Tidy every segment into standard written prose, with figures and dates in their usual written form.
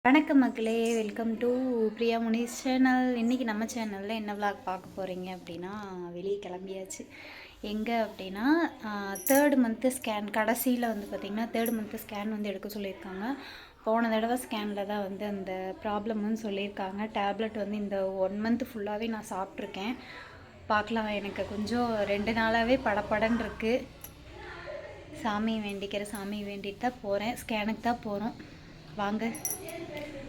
வணக்கம் மக்களே, welcome to Priya Munis channel. இன்றைக்கி நம்ம சேனலில் என்ன விளாக் பார்க்க போகிறீங்க அப்படின்னா, வெளியே கிளம்பியாச்சு. எங்கே அப்படின்னா, 3rd மந்த்து ஸ்கேன் கடைசியில் வந்து பார்த்திங்கன்னா 3rd மந்த்து ஸ்கேன் வந்து எடுக்க சொல்லியிருக்காங்க. போன தடவை ஸ்கேனில் தான் வந்து அந்த ப்ராப்ளம்னு சொல்லியிருக்காங்க. டேப்லெட் வந்து இந்த 1 மந்த் ஃபுல்லாகவே நான் சாப்பிட்ருக்கேன். பார்க்கலாம், எனக்கு கொஞ்சம் 2 நாளாகவே படப்படன்னு இருக்குது. சாமி வேண்டிட்டு தான் போகிறேன். ஸ்கேனுக்கு தான் போகிறோம். வாங்க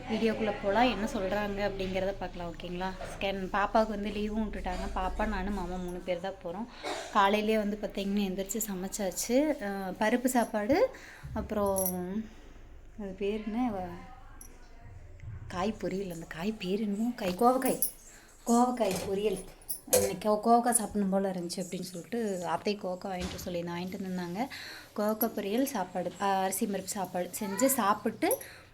வீடியோக்குள்ளே போகலாம். என்ன சொல்கிறாங்க அப்படிங்கிறத பார்க்கலாம். ஓகேங்களா? ஸ்கேன் பாப்பாவுக்கு வந்து லீவும் விட்டுட்டாங்க. பாப்பா நானும் மாமா 3 பேர் தான் போகிறோம். காலையிலே வந்து பார்த்திங்கன்னா எந்திரிச்சு சமைச்சாச்சு. பருப்பு சாப்பாடு, அப்புறம் அது பேர் என்ன, காய் பொரியல். அந்த காய் பேர் என்னமோ கோவக்காய் பொரியல். இன்னைக்கு கோவக்காய் சாப்பிடணும் போல் இருந்துச்சு அப்படின்னு சொல்லிட்டு அத்தை கோவக்காய் வாங்கிட்டு இருந்தாங்க. கோவக்காய் பொரியல், சாப்பாடு, அரிசி பருப்பு சாப்பாடு செஞ்சு சாப்பிட்டு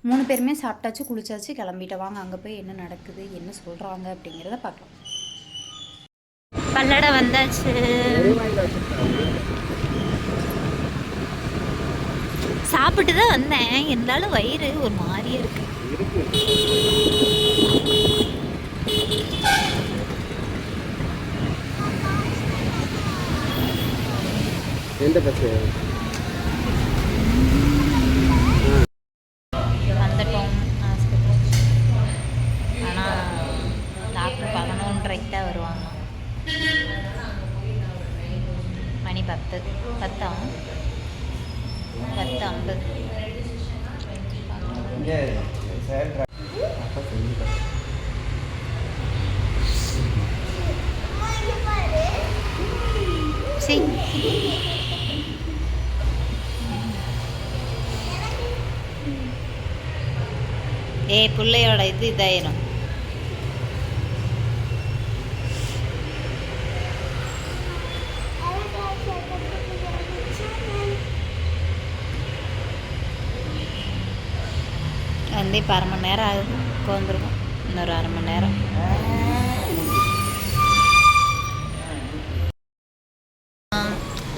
3 பேருமே சாப்பிட்டாச்சு, குளிச்சாச்சு, கிளம்பிட்டோம். வாங்க அங்கே போய் என்ன நடக்குது, என்ன சொல்கிறாங்க அப்படிங்கிறத பார்க்கலாம். பல்லடை வந்தாச்சு. சாப்பிட்டு தான் வந்தேன், இருந்தாலும் வயிறு ஒரு மாதிரியே இருக்கு. எந்த பஸ்? வந்துட்டோம் ஹாஸ்பிட்டல். ஆனால் டாக்டர் 11:30 தான் வருவாங்க. மணி 10 ஆகும். 10:50. சரி, பிள்ளையோட இது இதாயிரும். வந்து இப்போ 1/2 மணி நேரம் ஆகுது. உட்காந்துருக்கோம் இன்னொரு 1/2 மணி நேரம்.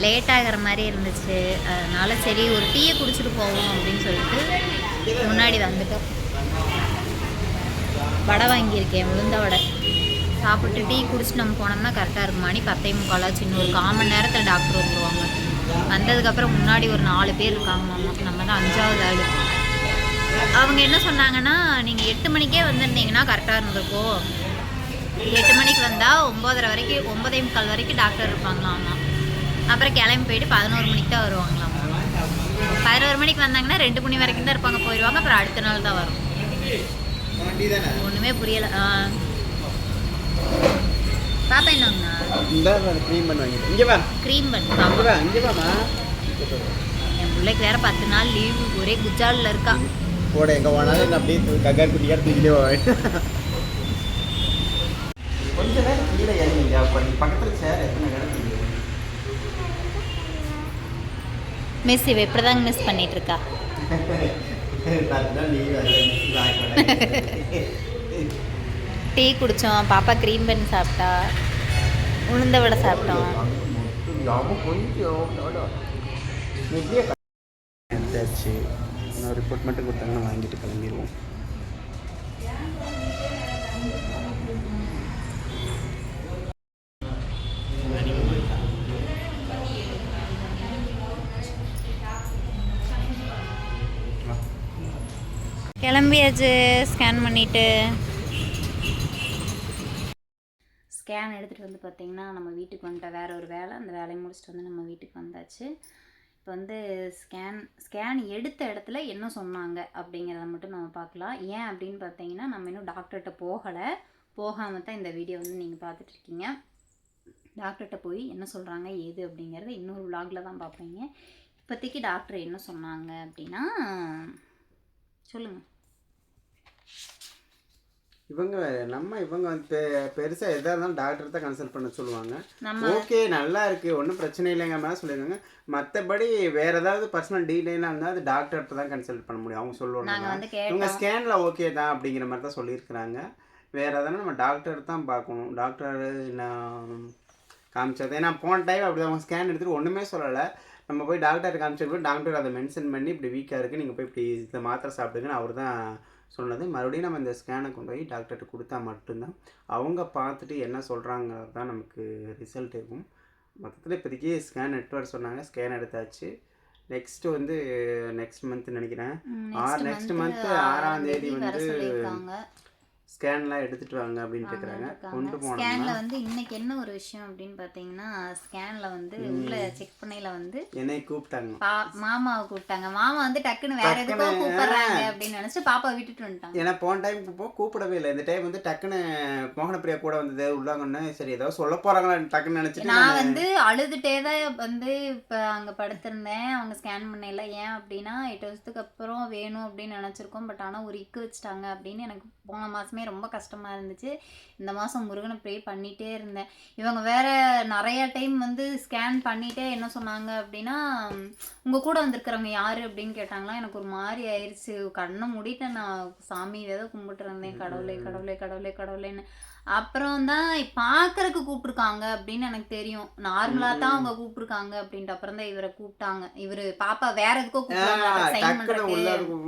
லேட் ஆகிற மாதிரி இருந்துச்சு. அதனால சரி ஒரு டீயை குடிச்சிட்டு போவோம் அப்படின்னு சொல்லிட்டு முன்னாடி வந்துட்டோம். வடை வாங்கியிருக்கேன், உளுந்த வடை. சாப்பிட்டு டீ குடிச்சிட்டு நம்ம போனோம்னா கரெக்டாக இருக்கும். மணி 10:45 ஆச்சு. இன்னும் ஒரு 1/4 மணி நேரத்தில் டாக்டர் வந்துடுவாங்க. வந்ததுக்கப்புறம் முன்னாடி ஒரு 4 பேர் இருக்காங்க மாமா. நம்ம தான் 5வது ஆள். அவங்க என்ன சொன்னாங்கன்னா, நீங்கள் 8 மணிக்கே வந்திருந்தீங்கன்னா கரெக்டாக இருந்திருக்கும். 8 மணிக்கு வந்தால் 9:30 வரைக்கும், 9:45 வரைக்கும் டாக்டர் இருப்பாங்களாம்மா. அப்புறம் கிளம்பி போயிட்டு 11 மணிக்கு தான் வருவாங்களாம். 11 மணிக்கு வந்தாங்கன்னா 2 மணி வரைக்கும் தான் இருப்பாங்க, போயிடுவாங்க. அப்புறம் அடுத்த நாள் தான் வரும். ஒன்றுமே புரியலை. பாப்பா என்னங்கண்ணா? க்ரீம் பன் பாப்பா. என் பிள்ளைக்கு வேற 10 நாள் லீவு, ஒரே குஜாலில் இருக்கா. எங்க போனாலும் அப்படியே கக்கார் குட்டியா தூக்கிட்டே போவேன். கொஞ்ச நேரம் கீழே இறங்கிங்க. பக்கத்தில் சேர் எத்தனை நேரம் மிஸ் இவ இப்படிதாங்க மிஸ் பண்ணிட்டு இருக்கா. டீ குடித்தோம், பாப்பா க்ரீம் பன் சாப்பிட்டா, உளுந்த வடை சாப்பிட்டோம். இன்னும் ரிப்போர்ட் மட்டும் கொடுத்தாங்கன்னா வாங்கிட்டு கிளம்பிடுவோம். கிளம்பியாச்சு. ஸ்கேன் பண்ணிவிட்டு ஸ்கேன் எடுத்துகிட்டு வந்து பார்த்திங்கன்னா நம்ம வீட்டுக்கு வந்துட்டோம். வேறு ஒரு வேலை, அந்த வேலையை முடிச்சுட்டு வந்து நம்ம வீட்டுக்கு வந்தாச்சு. இப்போ வந்து ஸ்கேன் எடுத்த இடத்துல என்ன சொன்னாங்க அப்படிங்கிறத மட்டும் நம்ம பார்க்கலாம். ஏன் அப்படின்னு பார்த்தீங்கன்னா, நம்ம இன்னும் டாக்டர்கிட்ட போகாமல் தான் இந்த வீடியோ வந்து நீங்கள் பார்த்துட்ருக்கீங்க. டாக்டர்கிட்ட போய் என்ன சொல்கிறாங்க ஏது அப்படிங்கிறத இன்னொரு விலாகில் தான் பார்ப்பீங்க. இப்போதைக்கு டாக்டர் என்ன சொன்னாங்க அப்படின்னா, சொல்லுங்கள். இவங்க வந்து பெருசாக எதாக இருந்தாலும் டாக்டர் தான் கன்சல்ட் பண்ண சொல்லுவாங்க. ஓகே, நல்லா இருக்குது, ஒன்றும் பிரச்சனை இல்லைங்க மாதிரி சொல்லியிருக்காங்க. மற்றபடி வேறு ஏதாவது பர்சனல் டீட்டெயிலாக இருந்தால் அது டாக்டர்கிட்ட தான் கன்சல்ட் பண்ண முடியும். அவங்க சொல்லுவாங்க இவங்க ஸ்கேனில் ஓகே தான் அப்படிங்கிற மாதிரி தான் சொல்லியிருக்கிறாங்க. வேறு எதாவது நம்ம டாக்டர் தான் பார்க்கணும். டாக்டர் நான் காமிச்சது ஏன்னா போன டைம் அப்படி அவங்க ஸ்கேன் எடுத்துகிட்டு ஒன்றுமே சொல்லலை. நம்ம போய் டாக்டர் காமிச்சிருக்கோம். டாக்டர் அதை மென்ஷன் பண்ணி இப்படி வீக்காக இருக்குது, நீங்கள் போய் இப்படி இந்த மாத்திரை சாப்பிடுங்கன்னு அவர் தான் சொன்னது. மறுபடியும் நம்ம இந்த ஸ்கேனை கொண்டு போய் டாக்டர்கிட்ட கொடுத்தா மட்டும்தான் அவங்க பார்த்துட்டு என்ன சொல்கிறாங்கிறது தான் நமக்கு ரிசல்ட் இருக்கும். மொத்தத்தில் இப்போதைக்கு ஸ்கேன் எடுத்து வர சொன்னாங்க, ஸ்கேன் எடுத்தாச்சு. நெக்ஸ்ட்டு வந்து நெக்ஸ்ட் மந்த் நினைக்கிறேன், நெக்ஸ்ட் மந்த்து 6ஆம் தேதி வந்து ஸ்கேன்லாம் எடுத்துகிட்டு வாங்க அப்படின்னு கேட்குறாங்க. கொண்டு ஸ்கேனில் வந்து இன்னைக்கு என்ன ஒரு விஷயம் அப்படின்னு பார்த்தீங்கன்னா, ஸ்கேனில் வந்து உள்ள செக் பண்ணையில் வந்து என்னை கூப்பிட்டாங்க, மாமாவை கூப்பிட்டாங்க. மாமா வந்து டக்குன்னு வேற எதுக்கோ கூப்பிடுறாங்க அப்படின்னு நினச்சிட்டு பாப்பாவை விட்டுட்டு வந்துட்டாங்க. ஏன்னா போன டைம் கூப்பிடவே இல்லை, இந்த டைம் வந்து டக்குன்னு மோகனப்பிரியா கூட வந்தது உள்ளாங்கன்னு, சரி ஏதோ சொல்ல போகிறாங்களான்னு டக்குன்னு நினச்சிட்டு நான் வந்து அழுதுகிட்டே தான் வந்து இப்போ அங்கே படுத்திருந்தேன். அவங்க ஸ்கேன் பண்ணல. ஏன் அப்படின்னா 8 வருஷத்துக்கு அப்புறம் வேணும் அப்படின்னு நினச்சிருக்கோம். பட் ஆனால் ஒரு இக்கு வச்சுட்டாங்க அப்படின்னு எனக்கு போன மாதமே ரொம்ப கஷ்டமாக இருந்துச்சு. இந்த மாதம் முருகனை ப்ரே பண்ணிகிட்டே இருந்தேன். இவங்க வேற நிறையா டைம் வந்து ஸ்கேன் பண்ணிகிட்டே என்ன சொன்னாங்க அப்படின்னா, உங்கள் கூட வந்திருக்கிறவங்க யார் அப்படின்னு கேட்டாங்களா. எனக்கு ஒரு மாதிரி ஆயிடுச்சு. கண்ணை மூடிட்டேன். நான் சாமி ஏதோ கும்பிட்டு இருந்தேன், கடவுளே கடவுளே கடவுளே கடவுளேன்னு. அப்புறம் தான் பார்க்கறதுக்கு கூப்பிட்ருக்காங்க அப்படின்னு எனக்கு தெரியும். நார்மலாக தான் அவங்க கூப்பிட்ருக்காங்க அப்படின்ட்டு. அப்புறம் தான் இவரை கூப்பிட்டாங்க. இவர் பாப்பா வேற எதுக்கோ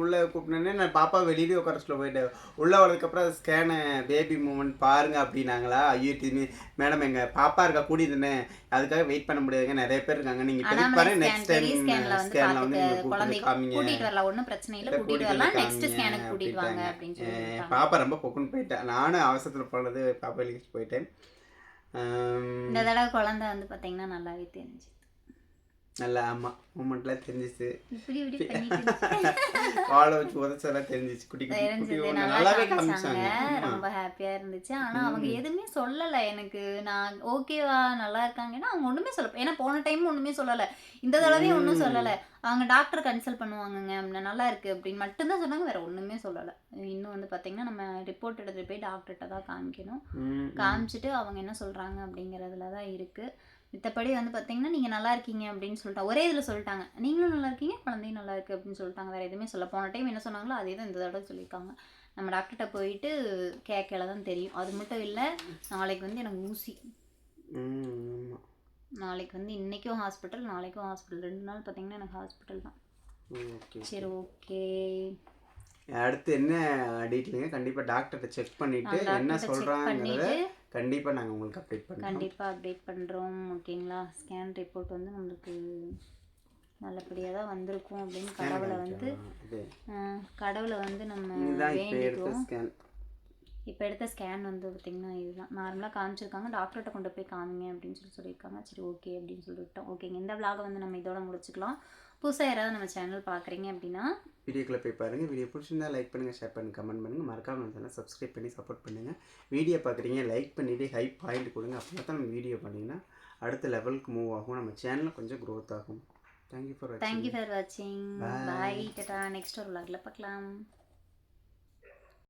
உள்ள கூப்பிட்டேன்னே நான் பாப்பா வெளியே உட்கார சொல்ல போயிட்டேன். உள்ளே வரதுக்கப்புறம் ஸ்கேனு பேபி மூமெண்ட் பாருங்க அப்படின்னாங்களா. ஐயோ மேடம் எங்கள் பாப்பா இருக்கா கூட்டிட்டுனே, அதுக்காக வெயிட் பண்ண முடியாதுங்க, நிறைய பேர் இருக்காங்க, நீங்கள் இப்போ பாருங்க நெக்ஸ்ட் டைம் ஸ்கேனில் வந்து கூட்டிட்டு வரலாம், ஒன்றும் பிரச்சனை இல்லை, கூட்டிட்டு வரலாம், நெக்ஸ்ட் ஸ்கேனுக்கு கூட்டிட்டு வாங்க அப்படின்னு சொல்லி. பாப்பா ரொம்ப பொக்குன்னு போயிட்டேன். நானும் அவசரத்தில் போனது பாப்பா வெளியே போயிட்டேன். இந்த தடவை குழந்தை வந்து பார்த்தீங்கன்னா நல்லாவே தெரிஞ்சு, நல்லா ஆமாம் மூமெண்ட்லாம் தெரிஞ்சிச்சு. இப்படி காலை வச்சு உதச்செல்லாம் தெரிஞ்சிச்சு. குட்டி குட்டி நல்லாவே காமிச்சாங்க. ரொம்ப ஹாப்பியாக இருந்துச்சு. ஆனால் அவங்க எதுவுமே சொல்லலை எனக்கு. நான் ஓகேவா நல்லா இருக்காங்கன்னா அவங்க ஒன்றுமே சொல்ல, ஏன்னா போன டைம் ஒன்றுமே சொல்லலை, இந்த தடவையும் ஒன்றும் சொல்லலை. அவங்க டாக்டர் கன்சல்ட் பண்ணுவாங்கங்க அப்படின்னா நல்லா இருக்குது அப்படின்னு மட்டும்தான் சொன்னாங்க, வேறு ஒன்றுமே சொல்லலை. இன்னும் வந்து பார்த்திங்கன்னா நம்ம ரிப்போர்ட் எடுத்துகிட்டு போய் டாக்டர்கிட்ட தான் காமிக்கணும். காமிச்சிட்டு அவங்க என்ன சொல்கிறாங்க அப்படிங்கிறதுல தான் இருக்குது. மித்தபடி வந்து பார்த்தீங்கன்னா நீங்கள் நல்லா இருக்கீங்க அப்படின்னு சொல்லிட்டாங்க. ஒரே இதில் சொல்லிட்டாங்க, நீங்களும் நல்லா இருக்கீங்க, குழந்தையும் நல்லா இருக்குது அப்படின்னு சொல்லிட்டாங்க. வேறு எதுவுமே சொல்ல. போன டைம் என்ன சொன்னாங்களோ அதே தான் இந்த தடவை சொல்லியிருக்காங்க. நம்ம டாக்டர்கிட்ட போயிட்டு கேட்கல தான் தெரியும். அது மட்டும் இல்லை, நாளைக்கு வந்து எனக்கு ஊசி. நாளைக்கு வந்து இன்றைக்கும் ஹாஸ்பிட்டல், நாளைக்கும் ஹாஸ்பிட்டல், 2 நாள் பார்த்தீங்கன்னா எனக்கு ஹாஸ்பிட்டல் தான். சரி ஓகே. அடுத்து என்ன டீட்டெயிலுங்க கண்டிப்பாக டாக்டர்கிட்ட செக் பண்ணிவிட்டு என்ன சொல்கிறாங்கிறத கண்டிப்பாக நாங்கள் உங்களுக்கு அப்டேட் பண்ணுறோம். கண்டிப்பாக அப்டேட் பண்ணுறோம். ஓகேங்களா. ஸ்கேன் ரிப்போர்ட் வந்து நம்மளுக்கு நல்லபடியாக தான் வந்திருக்கும் அப்படின்னு கடவுளை வந்து நம்ம வேண்டிக்குவோம். இப்போ எடுத்த ஸ்கேன் வந்து பார்த்திங்கன்னா இதுதான் நார்மலாக காமிச்சிருக்காங்க. டாக்டர்கிட்ட கொண்டு போய் காமிங்க அப்படின்னு சொல்லியிருக்காங்க. சரி ஓகே அப்படின்னு சொல்லிவிட்டோம். ஓகேங்க, இந்த விலாகை வந்து நம்ம இதோட முடிச்சுக்கலாம். புதுசாக யாராவது நம்ம சேனல் பார்க்குறீங்க அப்படின்னா வீடியோக்குள்ளே போய் பாருங்கள். வீடியோ பிடிச்சிருந்தா லைக் பண்ணுங்கள், ஷேர் பண்ணுங்கள், கமெண்ட் பண்ணுங்கள். மறக்காம நம்ம சேனல் சப்ஸ்கிரைப் பண்ணி சப்போர்ட் பண்ணுங்கள். வீடியோ பார்க்குறீங்க லைக் பண்ணிவிட்டு ஹை பாயிண்ட் கொடுங்க. அப்போ தான் நம்ம வீடியோ பண்ணிங்கன்னா அடுத்த லெவலுக்கு மூவ் ஆகும், நம்ம சேனலில் கொஞ்சம் க்ரோத் ஆகும். தேங்க்யூ ஃபார் வாட்சிங். பாய் டாடா. நெக்ஸ்ட் ஒரு விலாகில் பார்க்கலாம்.